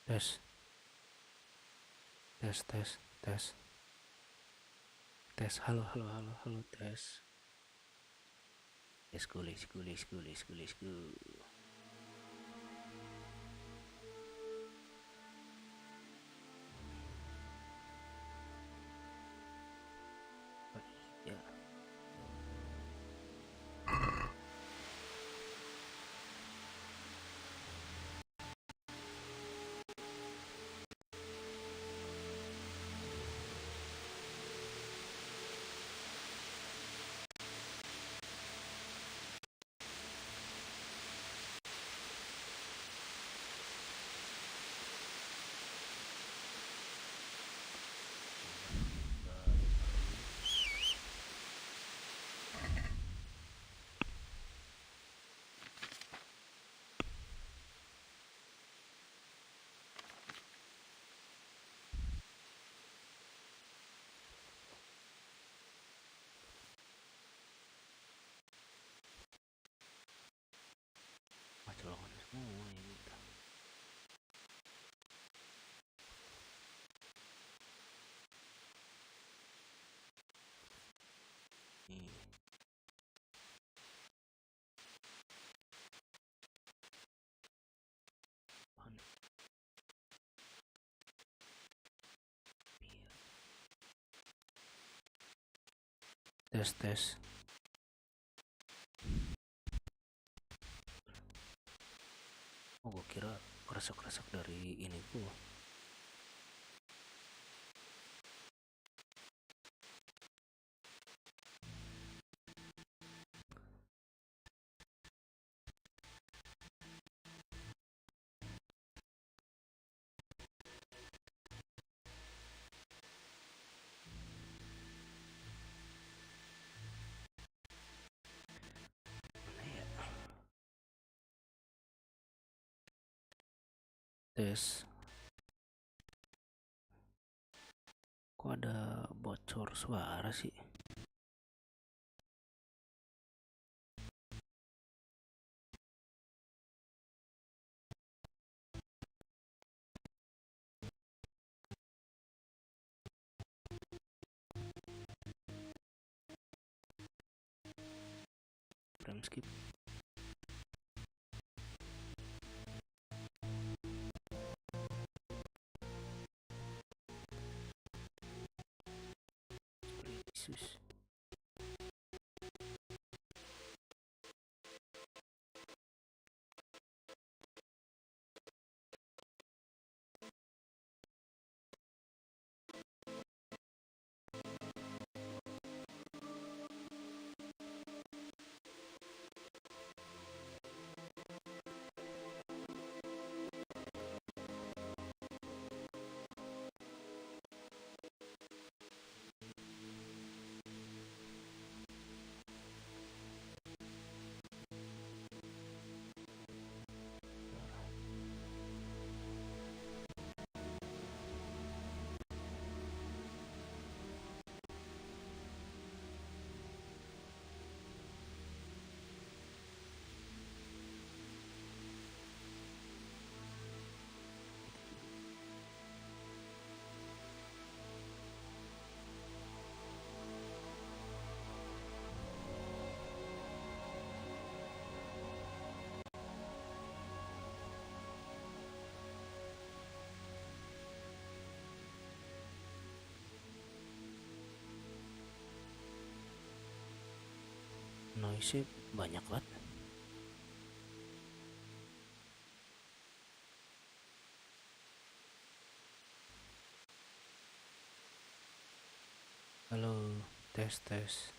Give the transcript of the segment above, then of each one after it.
Tes, tes, tes, tes, tes. Halo, halo, halo, halo, tes. Lesku, lesku, lesku, lesku, lesku. Oh iya. Macolongan semua ini. Nih. Mana? Tes, tes. Oh, gua kira kresek-kresek dari ini gua. Mana ya? Tes. Kok ada bocor suara sih? Frame skip. Yesus. Noise banyak banget. Halo, tes, tes.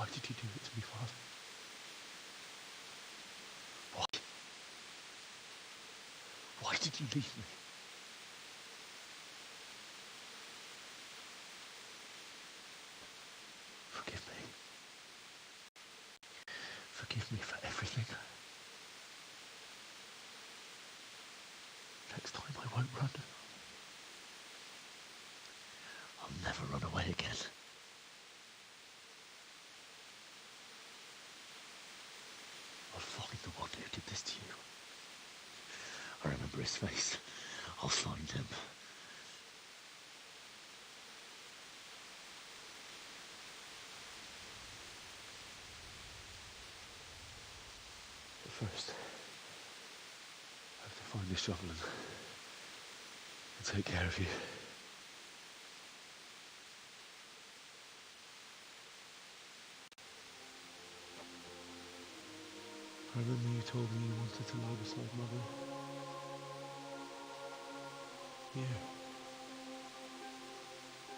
Why did you do it to me, Father? Why? Why did you leave me? Forgive me. Forgive me for everything. Next time I won't run. I'll never run away again. I'll find the one who did this to you. I remember his face. I'll find him. But first, I have to find this shovel and take care of you. I remember you told me you wanted to lie beside Mother. Here.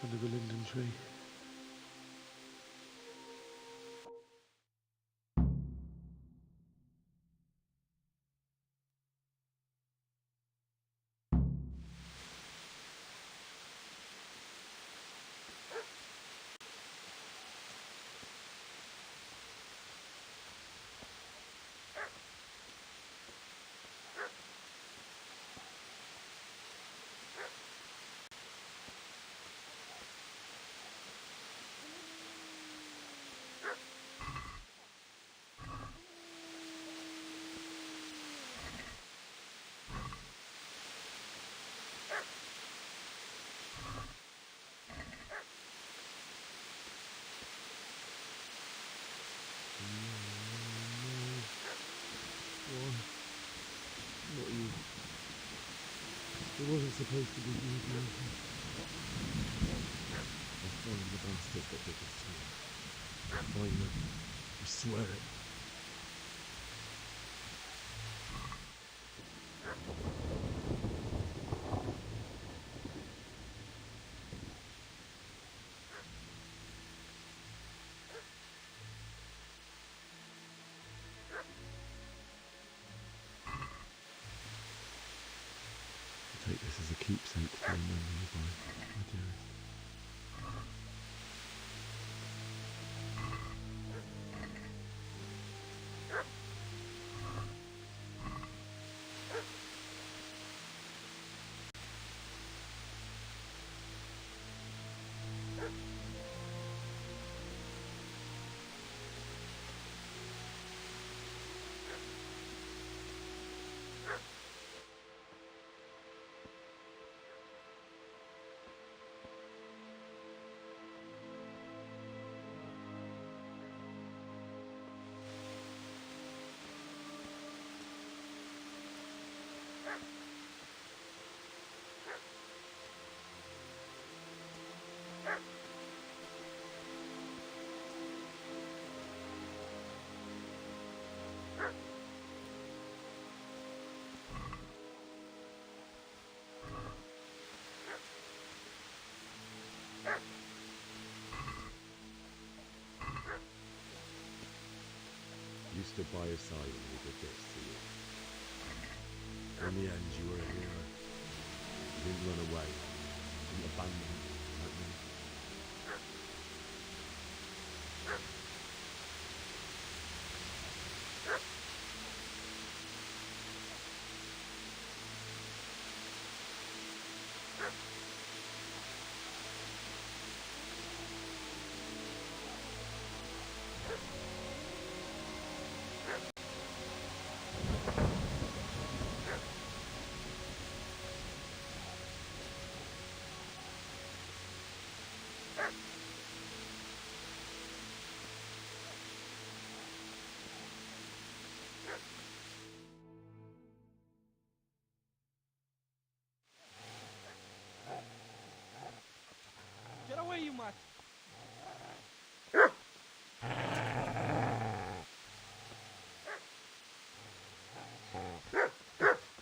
Under the linden tree. Not you. It wasn't supposed to be you, Nathan. I'll find the bastard that did this to you. I'll find them. I swear it. Take this as a keepsake to remember you by, my dearest. You stood by his side when he did this to you. In the end, you were a hero. You didn't run away. You didn't abandon him like me. Get away, you mutt!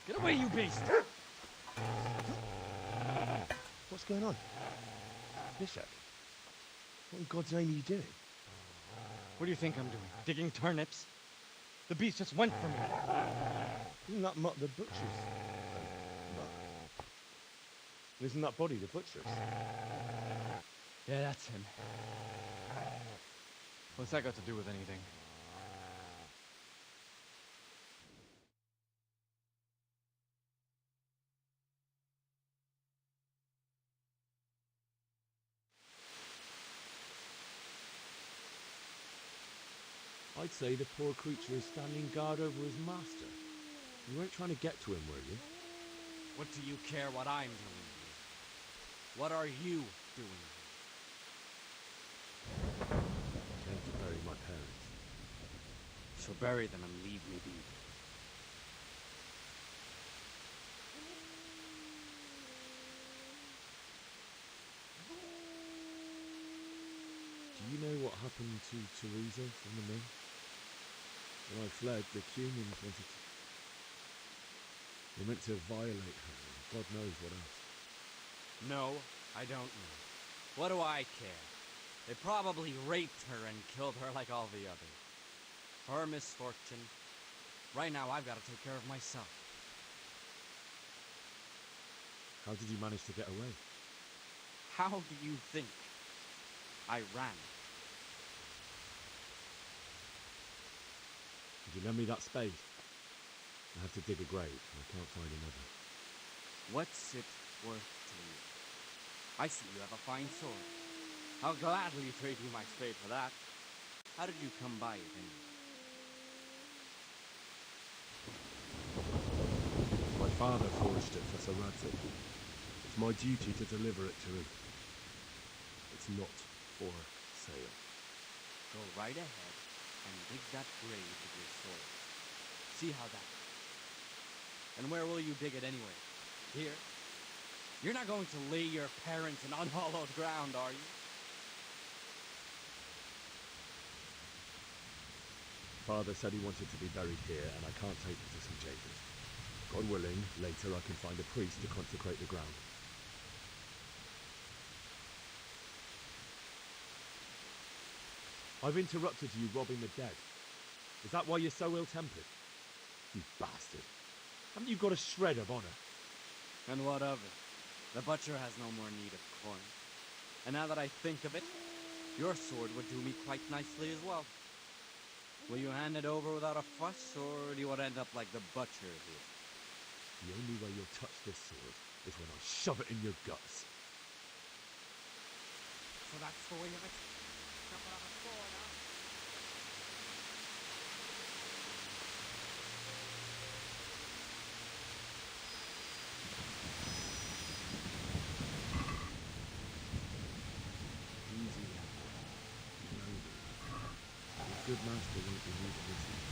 Get away, you beast! What's going on? Bishop? What in God's name are you doing? What do you think I'm doing? Digging turnips? The beast just went for me. Isn't that Mutt the butcher's? Mutt. Isn't that body the butcher's? Yeah, that's him. What's that got to do with anything? I'd say the poor creature is standing guard over his master. You weren't trying to get to him, were you? What do you care what I'm doing here? What are you doing here? Came to bury my parents. So bury them and leave me be. Do you know what happened to Teresa from the mill? When I fled, the Cumans wanted to... They meant to violate her, and God knows what else. No, I don't know. What do I care? They probably raped her and killed her like all the others. Her misfortune. Right now, I've got to take care of myself. How did you manage to get away? How do you think I ran? Could you lend me that spade? I have to dig a grave, and I can't find another. What's it worth to you? I see you have a fine sword. I'll gladly trade you my spade for that. How did you come by it anyway? My father forged it for Sir Radzig. It's my duty to deliver it to him. It's not for sale. Go right ahead and dig that grave with your sword. See how that goes. And where will you dig it anyway? Here? You're not going to lay your parents in unhallowed ground, are you? Father said he wanted to be buried here, and I can't take it to St. James's. God willing, later I can find a priest to consecrate the ground. I've interrupted you robbing the dead. Is that why you're so ill-tempered? You bastard. Haven't you got a shred of honor? And what of it? The butcher has no more need of corn. And now that I think of it, your sword would do me quite nicely as well. Will you hand it over without a fuss, or do you want to end up like the butcher here? The only way you'll touch this sword is when I shove it in your guts. So that's the way of it? Shove it on a sword, huh? Easy now. You know that. Your good master won't be leaving this easy.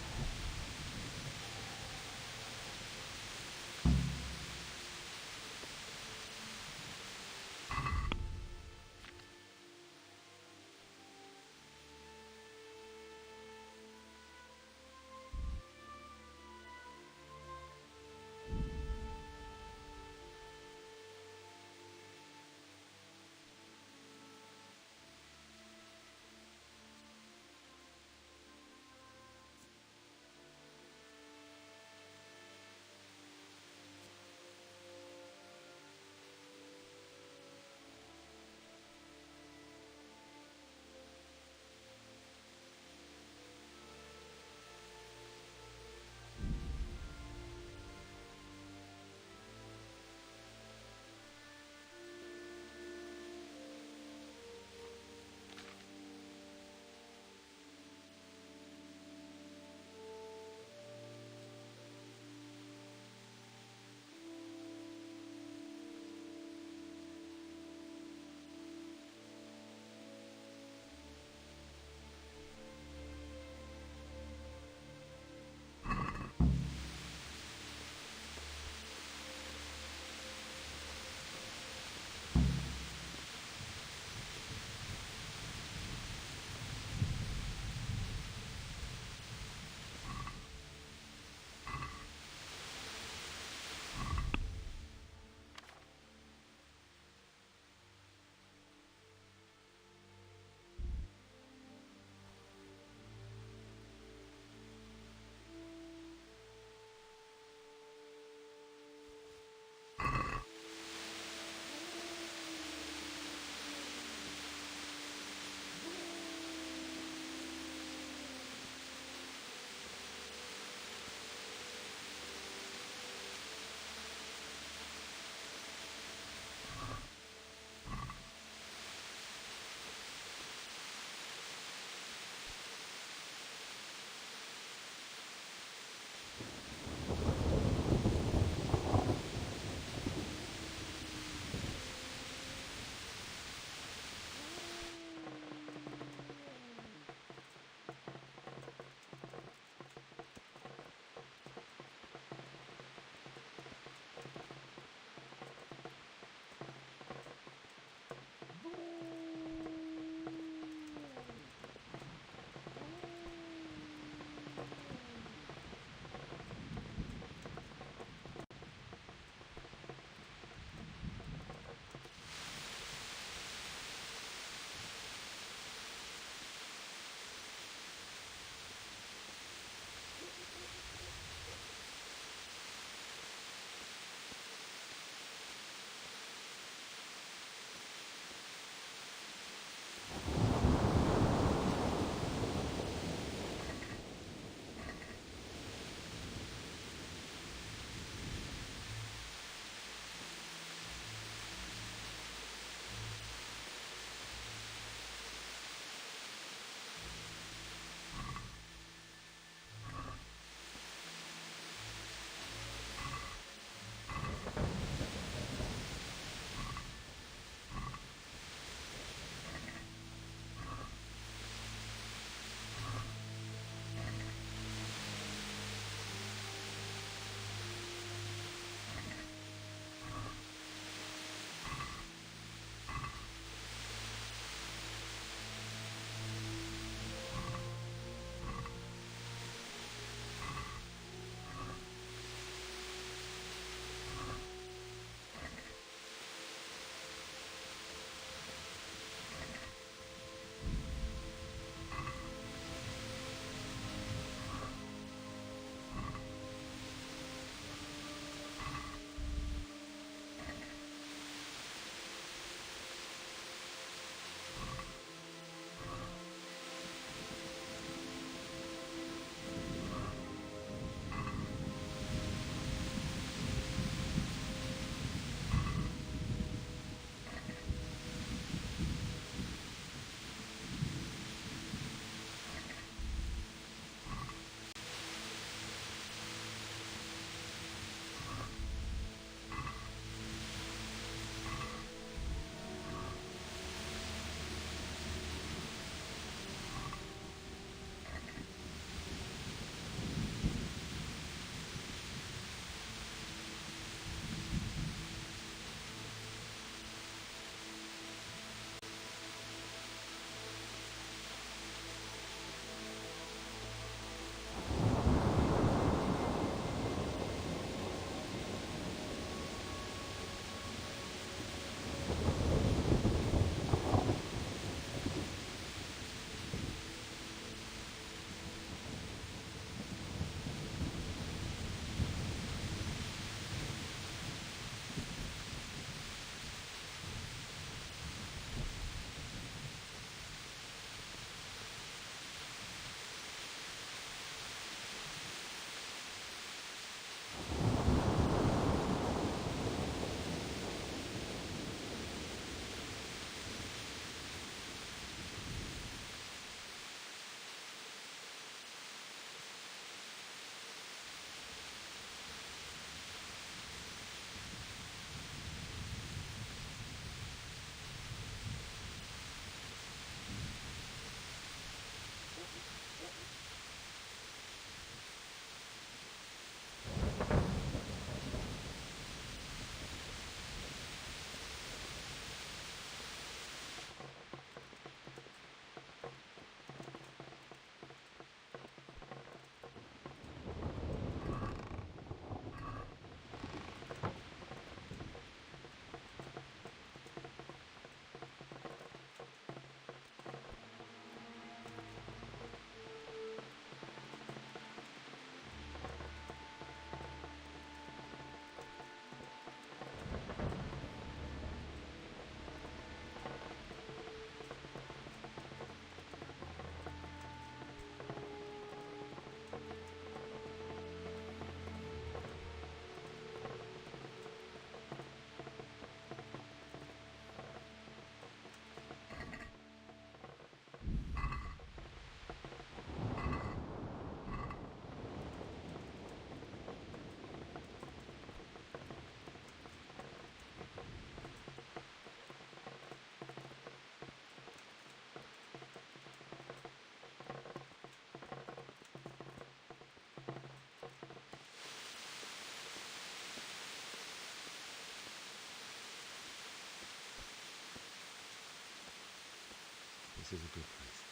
This is a good place.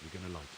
You're gonna like it.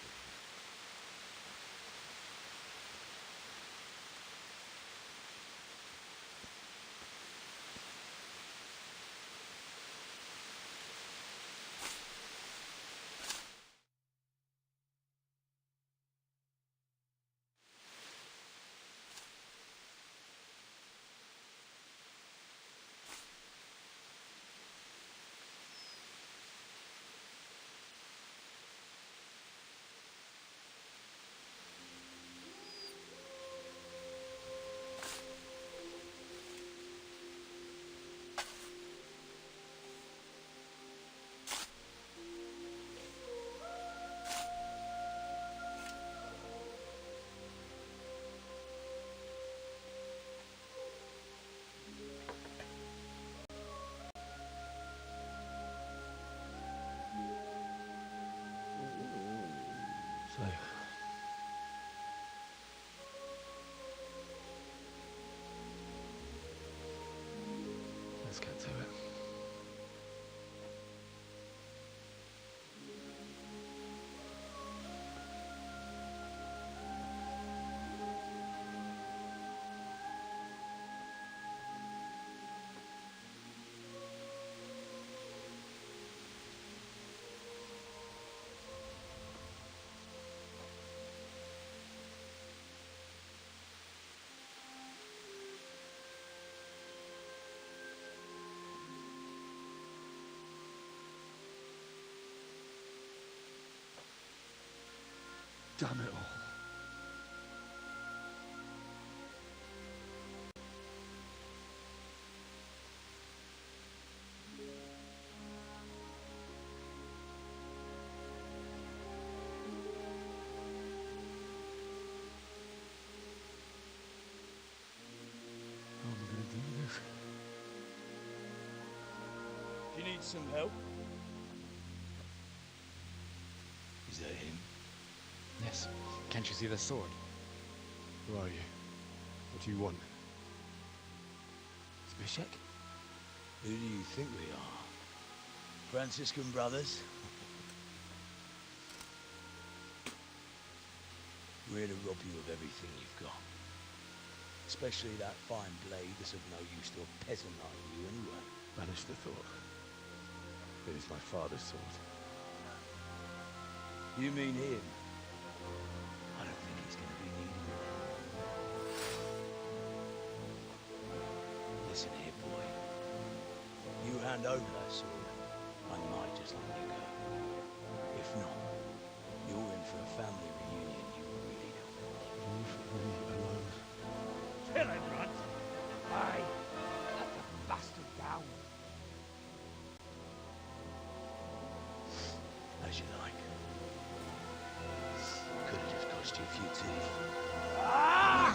So, let's get to it. Damn it all. How am I gonna do this? Do you need some help? Is that him? Yes. Can't you see the sword? Who are you? What do you want? Zbyszek? Who do you think we are? Franciscan brothers? We're here to rob you of everything you've got. Especially that fine blade that's of no use to a peasant like you anyway. Banish the thought. It is my father's sword. You mean him? I don't think he's gonna be needing it. Listen here, boy. You hand over that sword, I might just let you go. If not, you're in for a family reunion you really don't want. Leave me alone. Kill him, Runt! Aye! Cut the bastard down! As you like. Could have just cost you a few teeth. Ah!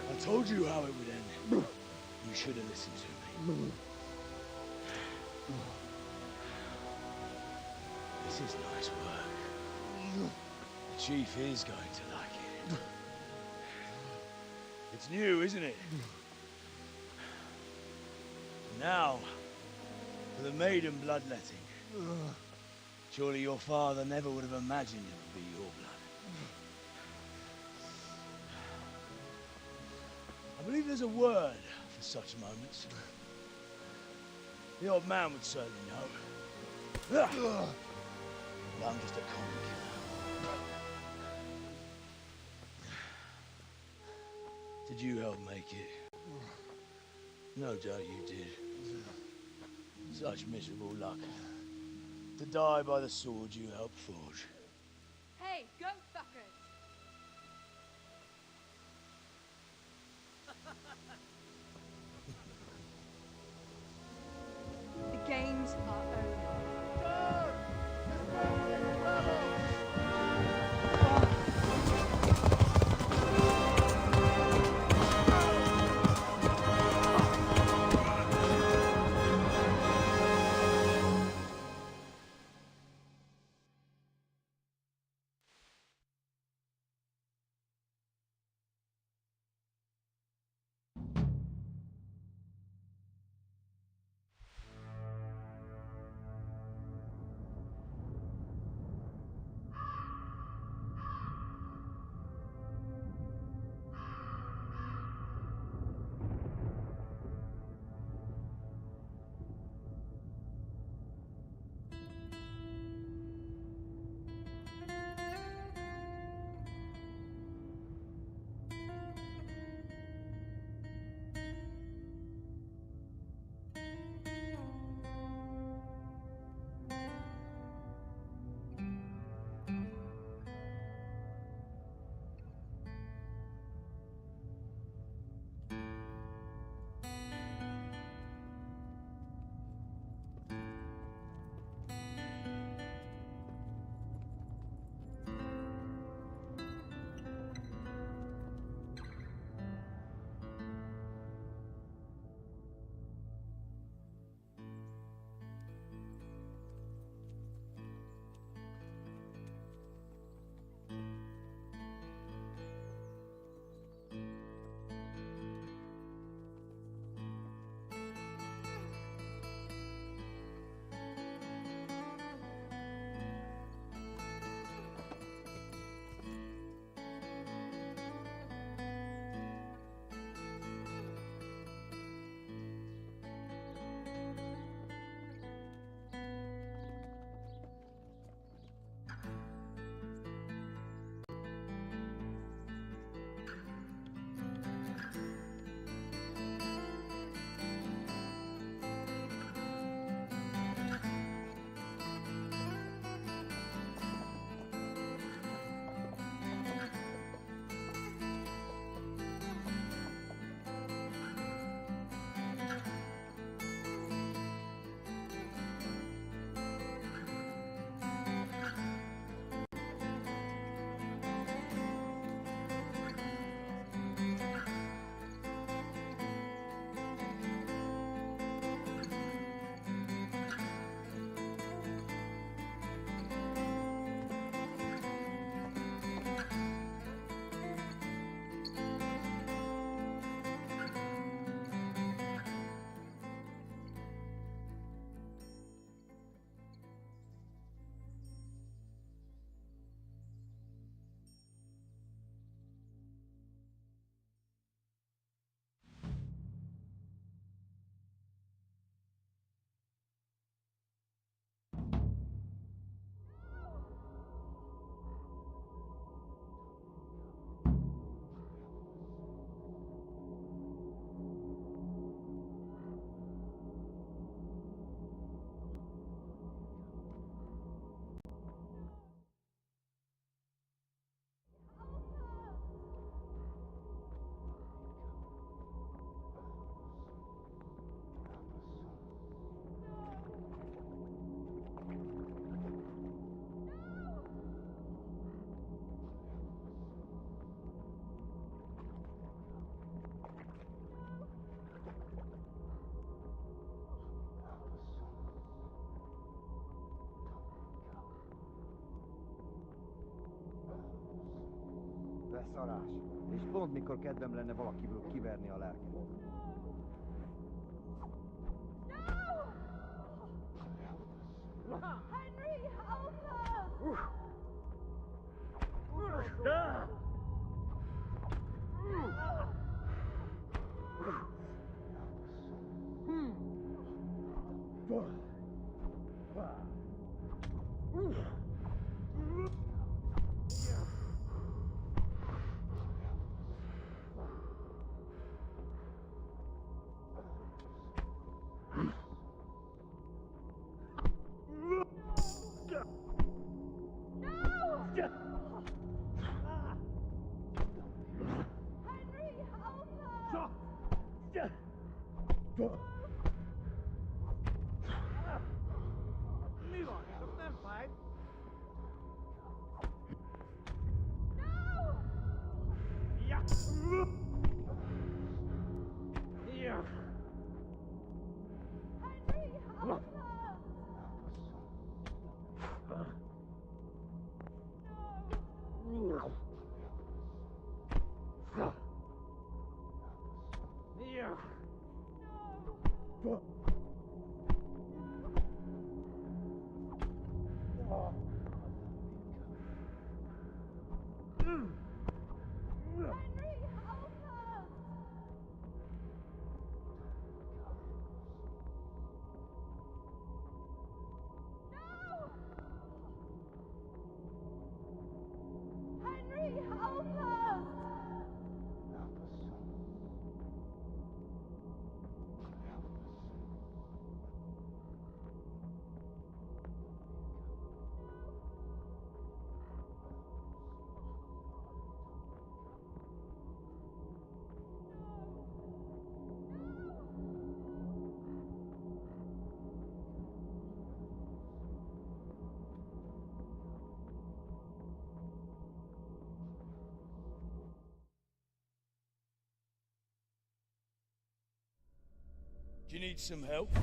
I told you how it would end. You should have listened to me. This is nice work. The chief is going to like it. It's new, isn't it? Now, for the maiden bloodletting. Surely your father never would have imagined it would be your blood. I believe there's a word for such moments. The old man would certainly know. But I'm just a common killer. Did you help make it? No doubt you did. Such miserable luck. To die by the sword you helped forge. Hey, goat fuckers! szarás. És pont mikor kedvem lenne valakiből kiverni a lelket. Henry, help us! Mi van? Csak nem fáj? Ja! Ja! Henry, help us! Ja! Henry, help us! No! Henry, help us! Do you need some help?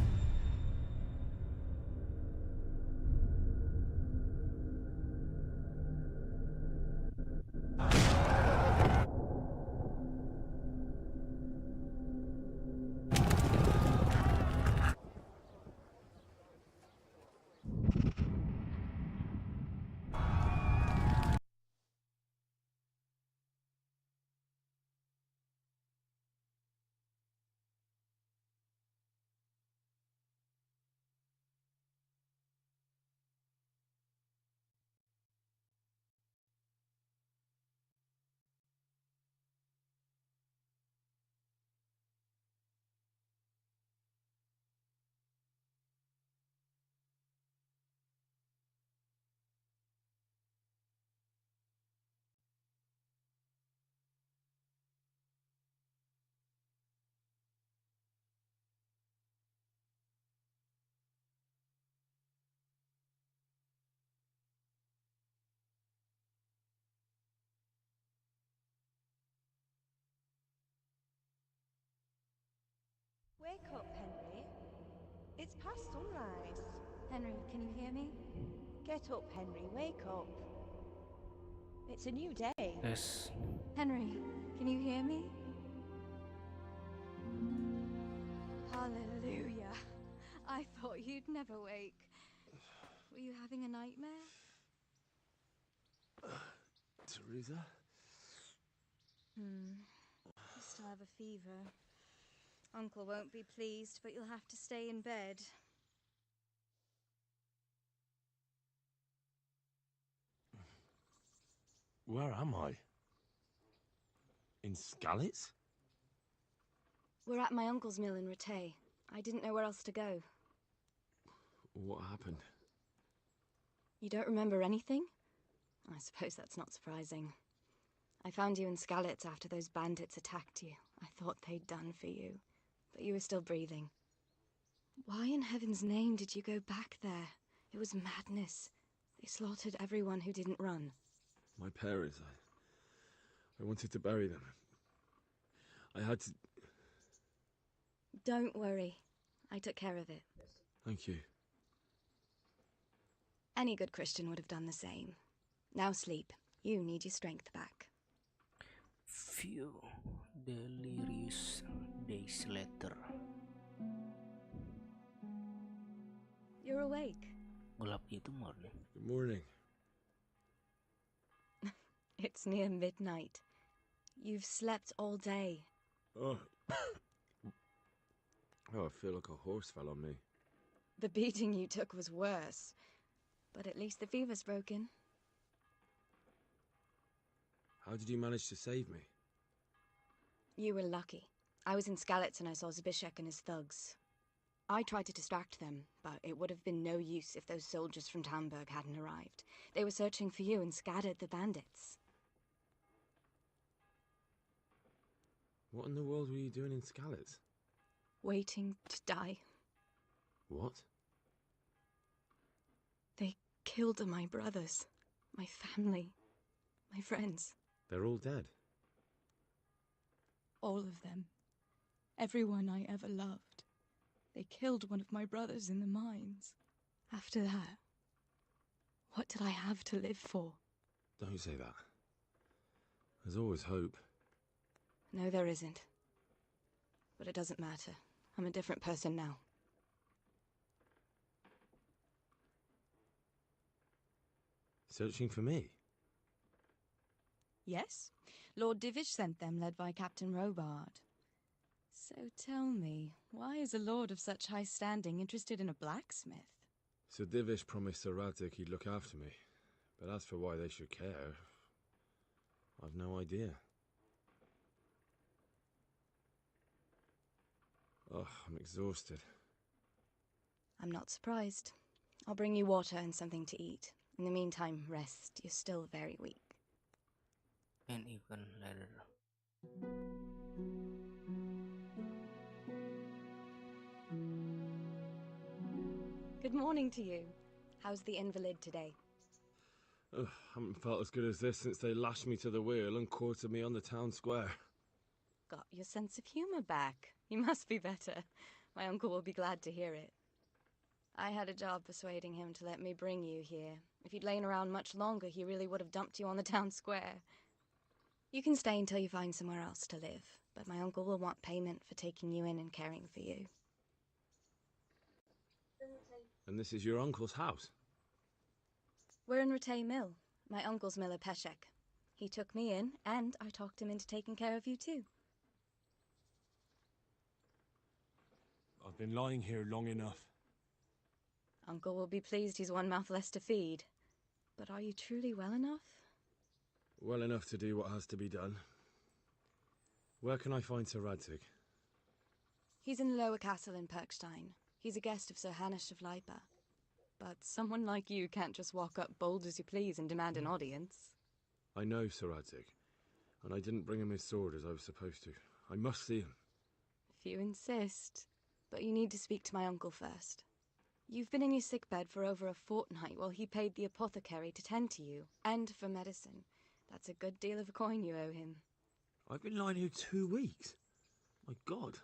Wake up, Henry. It's past sunrise. Henry, can you hear me? Get up, Henry. Wake up. It's a new day. Yes. Henry, can you hear me? Hallelujah. I thought you'd never wake. Were you having a nightmare? Teresa? You still have a fever. Uncle won't be pleased, but you'll have to stay in bed. Where am I? In Skalitz? We're at my uncle's mill in Rattay. I didn't know where else to go. What happened? You don't remember anything? I suppose that's not surprising. I found you in Skalitz after those bandits attacked you. I thought they'd done for you, but you were still breathing. Why in heaven's name did you go back there? It was madness. They slaughtered everyone who didn't run. My parents, I wanted to bury them. I had to... Don't worry. I took care of it. Thank you. Any good Christian would have done the same. Now sleep. You need your strength back. few delirious days later. You're awake. Gelap itu morning. Good morning. It's near midnight. You've slept all day. Oh. Oh, I feel like a horse fell on me. The beating you took was worse. But at least the fever's broken. How did you manage to save me? You were lucky. I was in Skalitz and I saw Zbyszek and his thugs. I tried to distract them, but it would have been no use if those soldiers from Tamburg hadn't arrived. They were searching for you and scattered the bandits. What in the world were you doing in Skalitz? Waiting to die. What? They killed my brothers, my family, my friends. They're all dead. All of them. Everyone I ever loved. They killed one of my brothers in the mines. After that, what did I have to live for? Don't say that. There's always hope. No, there isn't. But it doesn't matter. I'm a different person now. Searching for me? Yes. Lord Divish sent them, led by Captain Robard. So tell me, why is a lord of such high standing interested in a blacksmith? Sir Divish promised Sir Radzig he'd look after me. But as for why they should care, I've no idea. Oh, I'm exhausted. I'm not surprised. I'll bring you water and something to eat. In the meantime, rest. You're still very weak. And even later. Good morning to you. How's the invalid today? Ugh, haven't felt as good as this since they lashed me to the wheel and quartered me on the town square. Got your sense of humor back. You must be better. My uncle will be glad to hear it. I had a job persuading him to let me bring you here. If you'd lain around much longer, he really would have dumped you on the town square. You can stay until you find somewhere else to live, but my uncle will want payment for taking you in and caring for you. And this is your uncle's house? We're in Ratay Mill, my uncle's mill at Peshek. He took me in, and I talked him into taking care of you too. I've been lying here long enough. Uncle will be pleased he's one mouth less to feed. But are you truly well enough? Well enough to do what has to be done. Where can I find Sir Radzig? He's in the lower castle in Perkstein. He's a guest of Sir Hanush of Leipa. But someone like you can't just walk up bold as you please and demand an audience. I know Sir Radzig, and I didn't bring him his sword as I was supposed to. I must see him. If you insist. But you need to speak to my uncle first. You've been in your sickbed for over a fortnight while he paid the apothecary to tend to you, and for medicine. That's a good deal of a coin you owe him. I've been lying here 2 weeks. My God.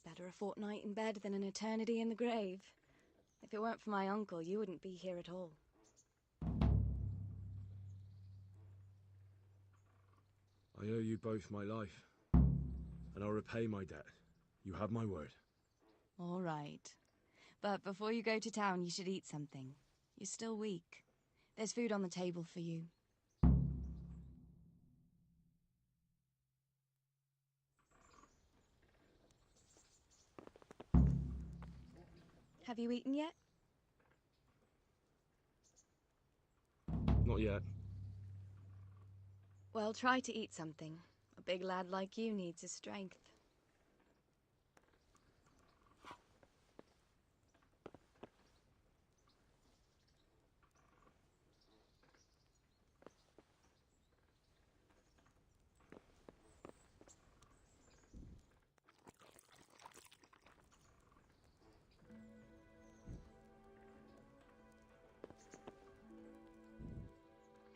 Better a fortnight in bed than an eternity in the grave. If it weren't for my uncle, you wouldn't be here at all. I owe you both my life, and I'll repay my debt. You have my word. All right. But before you go to town, you should eat something. You're still weak. There's food on the table for you. Have you eaten yet? Not yet. Well, try to eat something. A big lad like you needs his strength.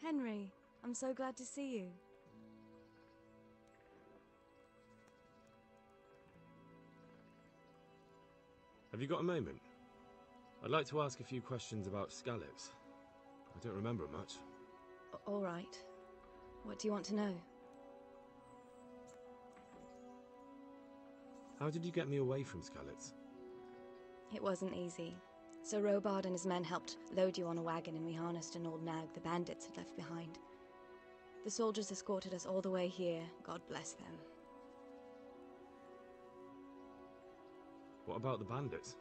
Henry, I'm so glad to see you. Have you got a moment? I'd like to ask a few questions about Skalitz. I don't remember much. All right. What do you want to know? How did you get me away from Skalitz? It wasn't easy. Sir Robard and his men helped load you on a wagon and we harnessed an old nag the bandits had left behind. The soldiers escorted us all the way here, God bless them. What about the bandits?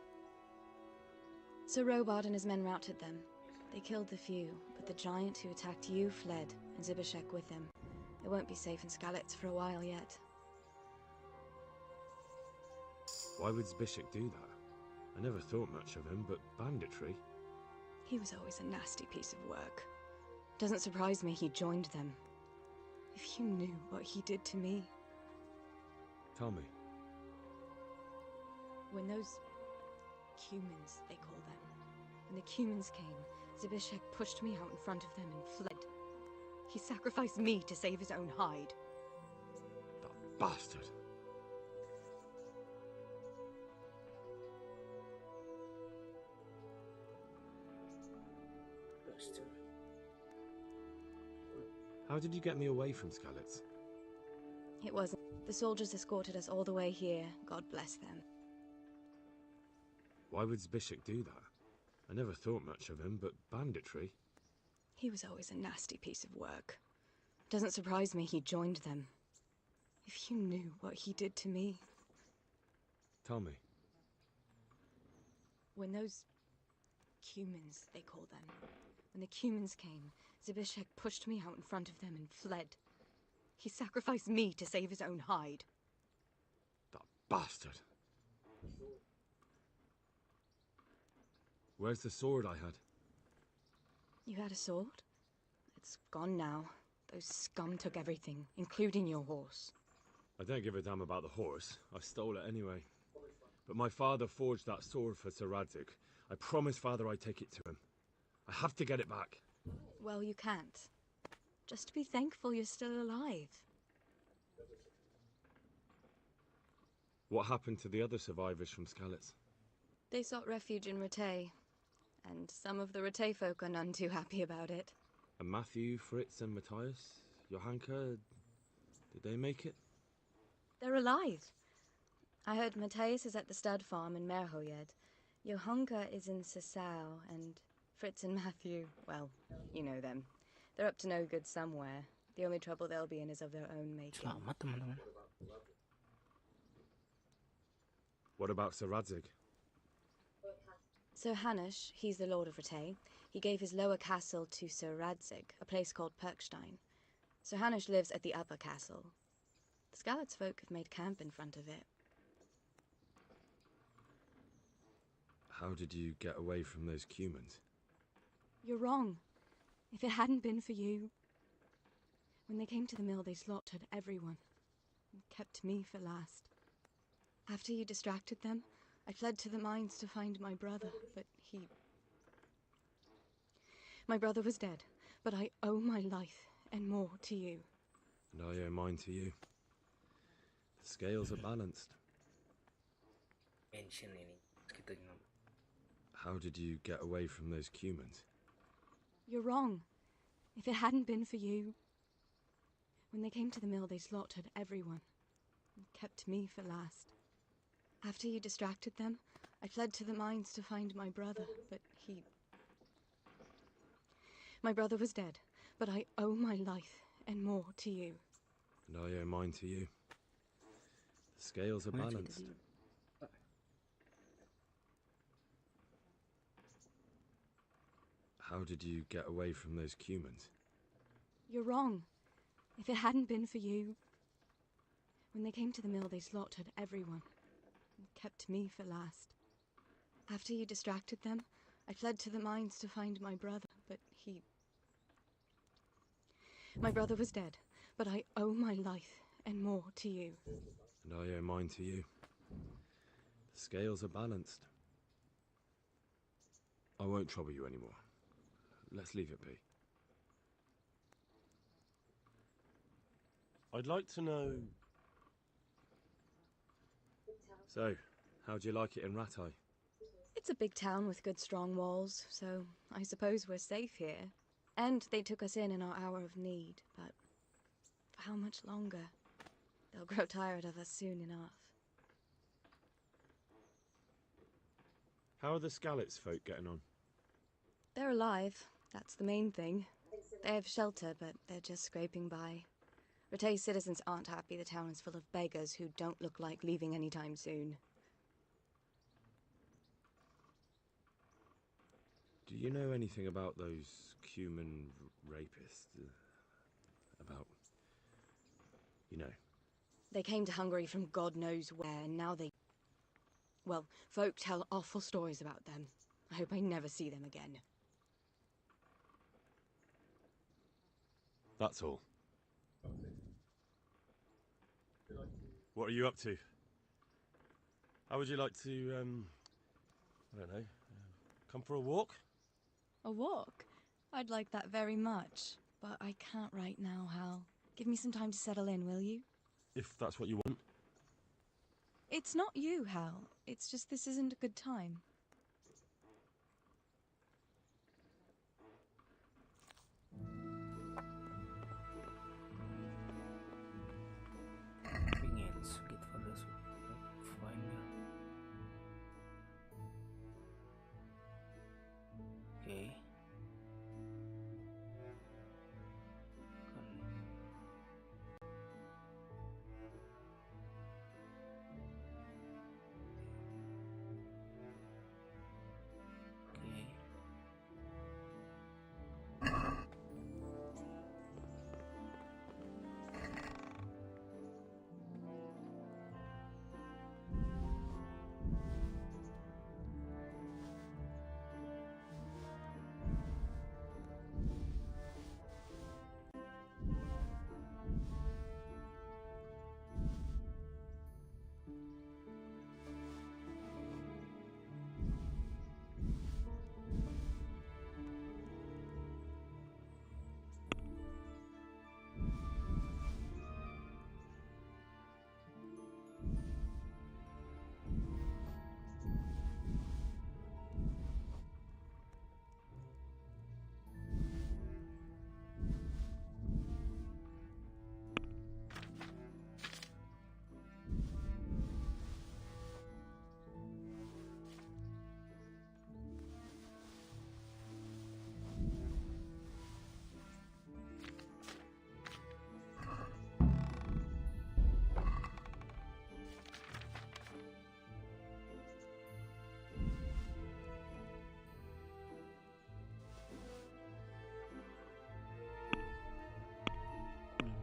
Sir Robard and his men routed them. They killed the few, but the giant who attacked you fled, and Zibishek with him. It won't be safe in Skalitz for a while yet. Why would Zbyszek do that? I never thought much of him, but banditry? He was always a nasty piece of work. Doesn't surprise me he joined them. If you knew what he did to me. Tell me. When those humans, they call them, when the humans came, Zibishek pushed me out in front of them and fled. He sacrificed me to save his own hide. That bastard! How did you get me away from Skalitz? It wasn't. The soldiers escorted us all the way here, God bless them. Why would Zbyszek do that? I never thought much of him, but banditry? He was always a nasty piece of work. Doesn't surprise me he joined them. If you knew what he did to me. Tell me. When those humans, they call them, when the humans came, Zibishek pushed me out in front of them and fled. He sacrificed me to save his own hide. That bastard! Where's the sword I had? You had a sword? It's gone now. Those scum took everything, including your horse. I don't give a damn about the horse. I stole it anyway. But my father forged that sword for Sir Radzig. I promised father I'd take it to him. I have to get it back. Well, you can't. Just be thankful you're still alive. What happened to the other survivors from Skalitz? They sought refuge in Ratay, and some of the Ratay folk are none too happy about it. And Matthew, Fritz and Matthias? Johanka? Did they make it? They're alive. I heard Matthias is at the stud farm in Merhoyed. Johanka is in Sasau, and Fritz and Matthew, well, you know them. They're up to no good somewhere. The only trouble they'll be in is of their own making. Selamat teman-teman. What about Sir Radzig? Sir Hanush, he's the Lord of Ratay. He gave his lower castle to Sir Radzig, a place called Perkstein. Sir Hanush lives at the upper castle. The Skalitz folk have made camp in front of it. How did you get away from those humans? You're wrong. If it hadn't been for you... When they came to the mill, they slaughtered everyone. And kept me for last. After you distracted them, I fled to the mines to find my brother, but he... My brother was dead, but I owe my life and more to you. And I owe mine to you. The scales are balanced. Mention ini. Gitu ingat. How did you get away from those humans? You're wrong. If it hadn't been for you... When they came to the mill, they slaughtered everyone. And kept me for last. After you distracted them, I fled to the mines to find my brother, but he... My brother was dead, but I owe my life and more to you. And I owe mine to you. The scales are Mana cerita balanced. dulu. How did you get away from those humans? You're wrong. If it hadn't been for you... When they came to the mill, they slaughtered everyone. And kept me for last. After you distracted them, I fled to the mines to find my brother, but he... My brother was dead, but I owe my life and more to you. And I owe mine to you. The scales are balanced. I won't trouble you anymore. Let's leave it be. I'd like to know... So, how'd you like it in Ratay? It's a big town with good strong walls, so I suppose we're safe here. And they took us in our hour of need, but for how much longer? They'll grow tired of us soon enough. How are the Skalitz folk getting on? They're alive. That's the main thing. They have shelter, but they're just scraping by. Rattay citizens aren't happy the town is full of beggars who don't look like leaving anytime soon. Do you know anything about those human rapists? About... you know? They came to Hungary from God knows where, and now they... Well, folk tell awful stories about them. I hope I never see them again. That's all. What are you up to? How would you like to, I don't know, come for a walk? A walk? I'd like that very much. But I can't right now, Hal. Give me some time to settle in, will you? If that's what you want. It's not you, Hal. It's just this isn't a good time. Pingin skip pada file-nya. Oke. Oke.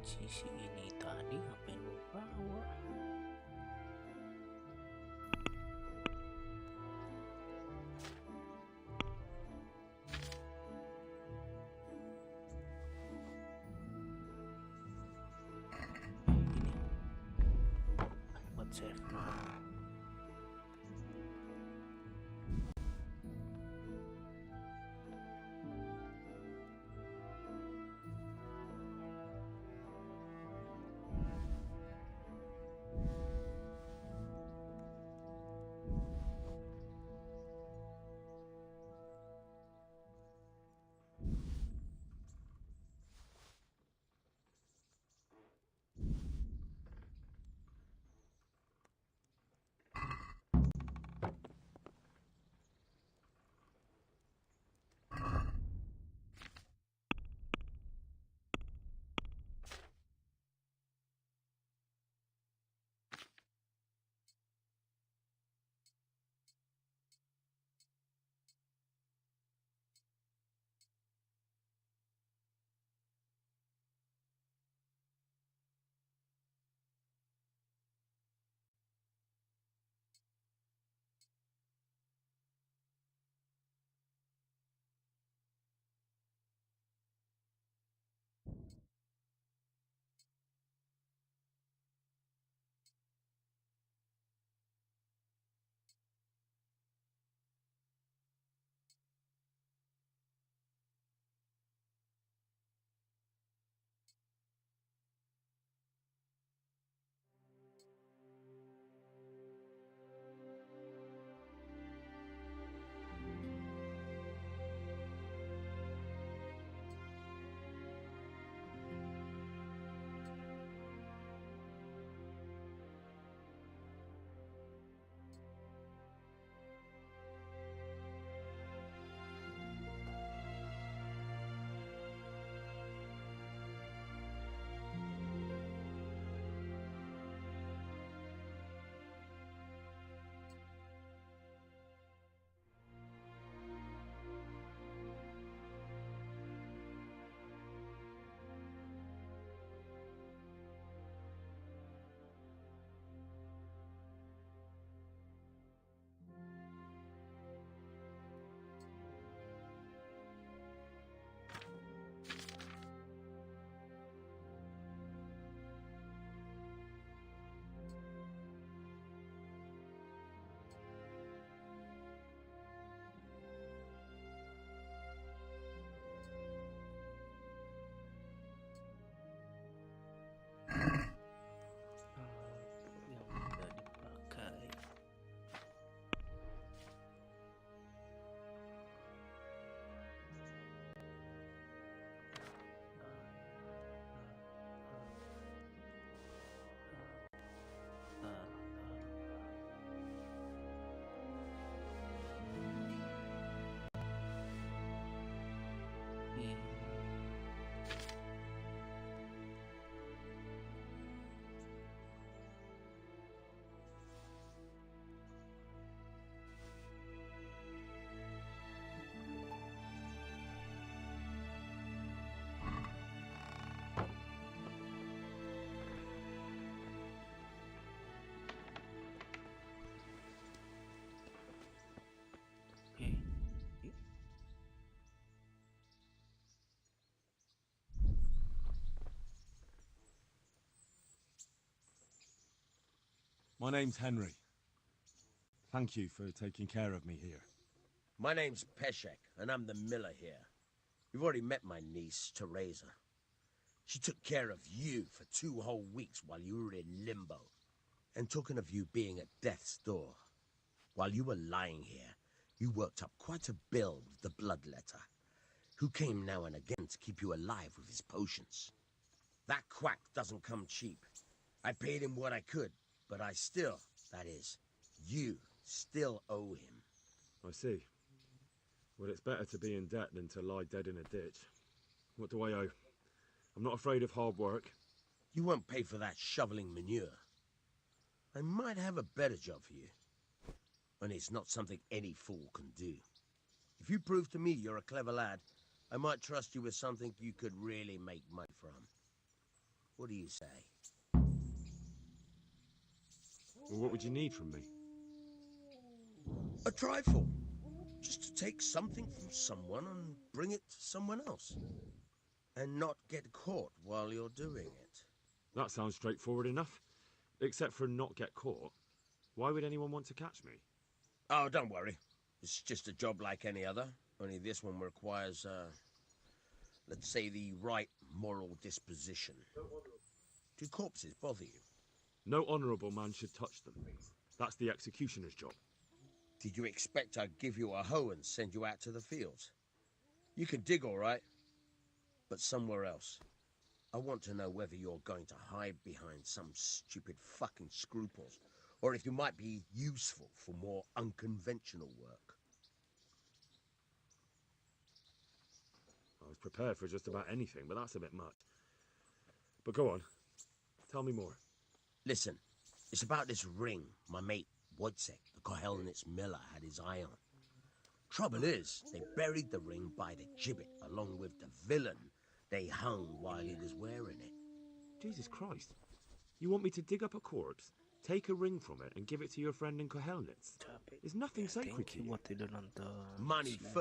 Kunci si ini tadi ngapain gue bawa? Ini buat save dulu. My name's Henry. Thank you for taking care of me here. My name's Peshek, and I'm the miller here. You've already met my niece, Teresa. She took care of you for 2 whole weeks while you were in limbo. And talking of you being at death's door, while you were lying here, you worked up quite a bill with the bloodletter, who came now and again to keep you alive with his potions. That quack doesn't come cheap. I paid him what I could, but I still, that is, you still owe him. I see. Well, it's better to be in debt than to lie dead in a ditch. What do I owe? I'm not afraid of hard work. You won't pay for that shoveling manure. I might have a better job for you. And it's not something any fool can do. If you prove to me you're a clever lad, I might trust you with something you could really make money from. What do you say? Well, what would you need from me? A trifle. Just to take something from someone and bring it to someone else. And not get caught while you're doing it. That sounds straightforward enough. Except for not get caught. Why would anyone want to catch me? Oh, don't worry. It's just a job like any other. Only this one requires, let's say, the right moral disposition. Do corpses bother you? No honourable man should touch them. That's the executioner's job. Did you expect I'd give you a hoe and send you out to the fields? You can dig all right, but somewhere else. I want to know whether you're going to hide behind some stupid fucking scruples, or if you might be useful for more unconventional work. I was prepared for just about anything, but that's a bit much. But go on. Tell me more. Listen, it's about this ring my mate Wojciech, the Kohelnitz miller, had his eye on. Trouble is, they buried the ring by the gibbet along with the villain they hung while he was wearing it. Jesus Christ. You want me to dig up a corpse, take a ring from it, and give it to your friend in Kohelnitz? There's nothing sacred to you. Mati udah nonton. Money first.